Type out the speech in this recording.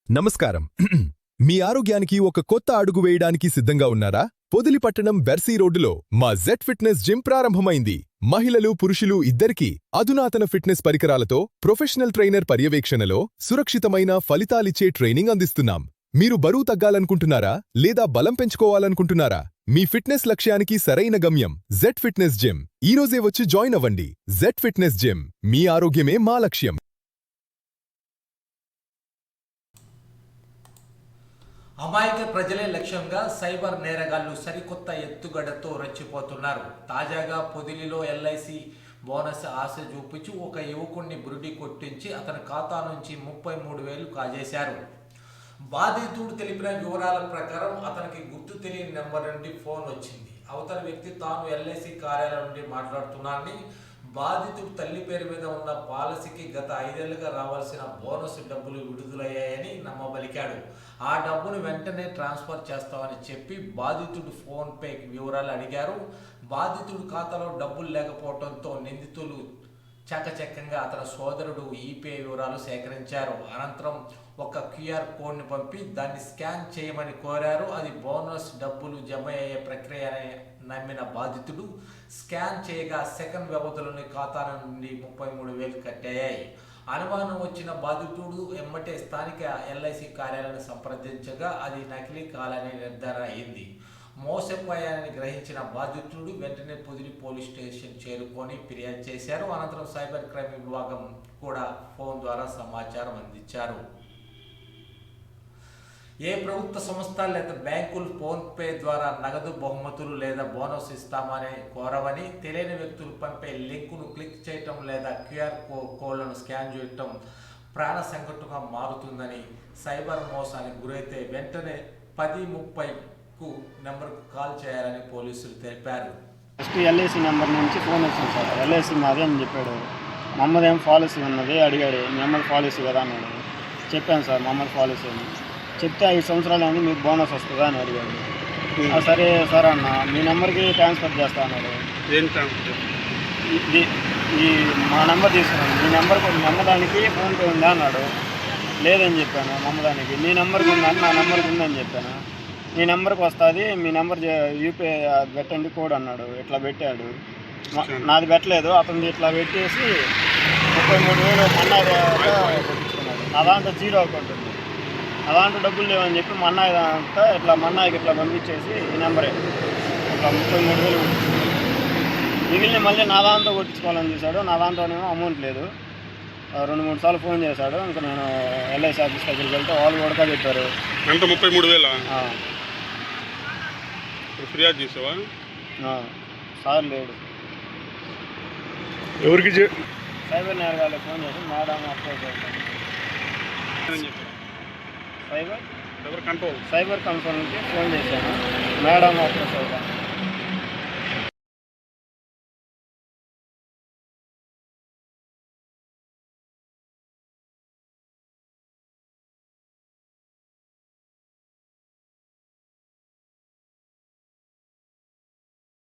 నమస్కారం. మీ ఆరోగ్యానికి ఒక కొత్త అడుగు వేయడానికి సిద్ధంగా ఉన్నారా? పొదిలిపట్టణం వెర్సీ రోడ్డులో మా జెడ్ ఫిట్నెస్ జిమ్ ప్రారంభమైంది. మహిళలు, పురుషులు ఇద్దరికీ అధునాతన ఫిట్నెస్ పరికరాలతో ప్రొఫెషనల్ ట్రైనర్ పర్యవేక్షణలో సురక్షితమైన ఫలితాలిచ్చే ట్రైనింగ్ అందిస్తున్నాం. మీరు బరువు తగ్గాలనుకుంటున్నారా లేదా బలం పెంచుకోవాలనుకుంటున్నారా? మీ ఫిట్నెస్ లక్ష్యానికి సరైన గమ్యం జెడ్ ఫిట్నెస్ జిమ్. ఈరోజే వచ్చి జాయిన్ అవ్వండి. జెడ్ ఫిట్నెస్ జిమ్, మీ ఆరోగ్యమే మా లక్ష్యం. అమాయక ప్రజలే లక్ష్యంగా సైబర్ నేరగాళ్లు సరికొత్త ఎత్తుగడతో రెచ్చిపోతున్నారు. తాజాగా పొదిలిలో ఎల్ఐసి బోనస్ ఆశ చూపించి ఒక యువకుడిని బురిడి కొట్టించి అతని ఖాతా నుంచి 33,000 కాజేశారు. బాధితుడు తెలిపిన వివరాల ప్రకారం అతనికి గుర్తు తెలియని నెంబర్ నుండి ఫోన్ వచ్చింది. అవతల వ్యక్తి తాను ఎల్ఐసి కార్యాలయం నుండి మాట్లాడుతున్నానని, బాధితుడు తల్లి పేరు మీద ఉన్న పాలసీకి గత 5 ఏళ్లుగా రావాల్సిన బోనస్ డబ్బులు విడుదలయ్యాయని నమ్మబలికాడు. ఆ డబ్బును వెంటనే ట్రాన్స్ఫర్ చేస్తామని చెప్పి బాధితుడు ఫోన్ పే వివరాలు అడిగారు. బాధితుడు ఖాతాలో డబ్బులు లేకపోవడంతో నిందితులు చకచక్యంగా అతని సోదరుడు ఈపీఐ వివరాలు సేకరించారు. అనంతరం ఒక క్యూఆర్ కోడ్ని పంపి దాన్ని స్కాన్ చేయమని కోరారు. అది బోనస్ డబ్బులు జమ అయ్యే ప్రక్రియ అని నమ్మిన బాధితుడు స్కాన్ చేయగా సెకండ్ వ్యవధిలోని ఖాతా నుండి 33,000 కట్టయ్యాయి. అనుమానం వచ్చిన బాధితుడు ఎమ్మటే స్థానిక ఎల్ఐసి కార్యాలయాన్ని సంప్రదించగా అది నకిలీ కాలని నిర్ధారణ అయింది. మోసపోయానని గ్రహించిన బాధితుడు వెంటనే పొదిలి పోలీస్ స్టేషన్ చేరుకొని ఫిర్యాదు చేశారు. అనంతరం సైబర్ క్రైమ్ విభాగం కూడా ఫోన్ ద్వారా సమాచారం అందించారు. ఏ ప్రభుత్వ సంస్థ లేదా బ్యాంకులు ఫోన్ పే ద్వారా నగదు బహుమతులు లేదా బోనస్ ఇస్తామని కోరవని, తెలియని వ్యక్తులు పంపే లింకును క్లిక్ చేయటం లేదా క్యూఆర్ కోడ్లను స్కాన్ చేయటం ప్రాణ సంకటంగా మారుతుందని, సైబర్ మోసానికి గురైతే వెంటనే 1030కు నెంబర్కు కాల్ చేయాలని పోలీసులు తెలిపారు. ఫస్ట్ ఎల్ఐసి నెంబర్ నుంచి ఫోన్ వచ్చింది సార్. ఎల్ఐసి మాదే అని చెప్పాడు. మమ్మది ఏం పాలసీ ఉన్నది అడిగాడు. మీ అమ్మది పాలసీ కదా అన్నాడు. చెప్పాను సార్ మమ్మది పాలసీ అని చెప్తే 5 సంవత్సరాలు అయింది, మీకు బోనస్ వస్తుందా అని అడిగాడు. సరే సార్ అన్న, మీ నెంబర్కి ట్రాన్స్ఫర్ చేస్తా అన్నాడు. ఈ మా నెంబర్ తీసుకున్నాను, మీ నెంబర్కి నమ్మదానికి ఫోన్పే ఉందా అన్నాడు. లేదని చెప్పాను నమ్మదానికి. నీ నెంబర్కి ఉందని, నా నెంబర్కి ఉందని చెప్పాను. నీ నెంబర్కి వస్తుంది, మీ నెంబర్ యూపీఐ పెట్టండి కోడ్ అన్నాడు. ఇట్లా పెట్టాడు. నాది పెట్టలేదు, అతనిది ఇట్లా పెట్టేసి 33,000 మన్నాయి కొట్టించుకున్నాడు. నా దాంట్లో 0 అకౌంట్ ఉంది. నా దాంట్లో డబ్బులు లేవని చెప్పి మన్నాయి అంతా ఇట్లా మన్నాయికి ఇట్లా పంపించేసి ఈ నెంబరే ఇట్లా 33,000 కొట్టించుకున్నాడు. మిగిలిన మళ్ళీ నా దాంతో కొట్టించుకోవాలని చూశాడు. నా దాంట్లోనేమో అమౌంట్ లేదు. 2-3 సార్లు ఫోన్ చేశాడు. ఇంకా నేను ఎల్ఐసి ఆఫీస్ దగ్గరికి వెళ్తే వాళ్ళు కూడా చెప్పారు. ఎంత 33,000 ఫిర్యాదు చేసావా? సార్ లేడు. ఎవరికి సైబర్ నేరగాళ్ళకి ఫోన్ చేసి మేడం అప్రోచ్ అవుతాను. సైబర్ కంట్రోల్కి ఫోన్ చేశాను. మేడం అప్రోచ్ అవుతాను.